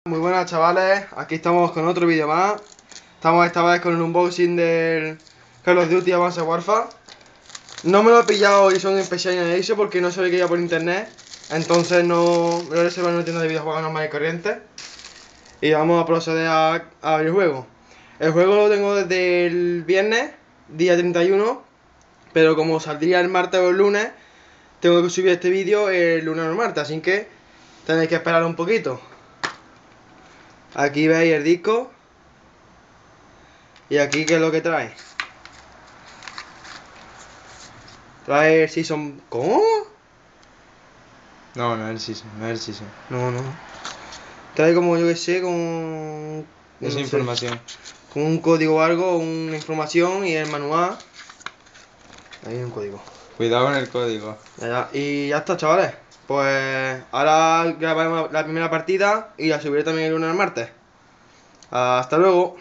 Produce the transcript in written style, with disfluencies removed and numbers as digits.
Muy buenas chavales, aquí estamos con otro vídeo más. Estamos esta vez con el unboxing del Call of Duty Advanced Warfare. No me lo he pillado y son especial en eso porque no sabía que iba por internet. Entonces no me lo he reservado en una tienda de videojuegos normal y corriente. Y vamos a proceder a abrir el juego. El juego lo tengo desde el viernes, día 31. Pero como saldría el martes o el lunes, tengo que subir este vídeo el lunes o el martes. Así que tenéis que esperar un poquito. Aquí veis el disco. Y aquí, ¿qué es lo que trae? Trae el Season... ¿Cómo? No, no es el Season, no es el Season. No. Trae como, yo que sé, con... Es no sé, información. con un código o algo, una información y el manual. Ahí hay un código. Cuidado con el código. Y ya está, chavales. Pues ahora grabaremos la primera partida y la subiré también el lunes al martes. Hasta luego.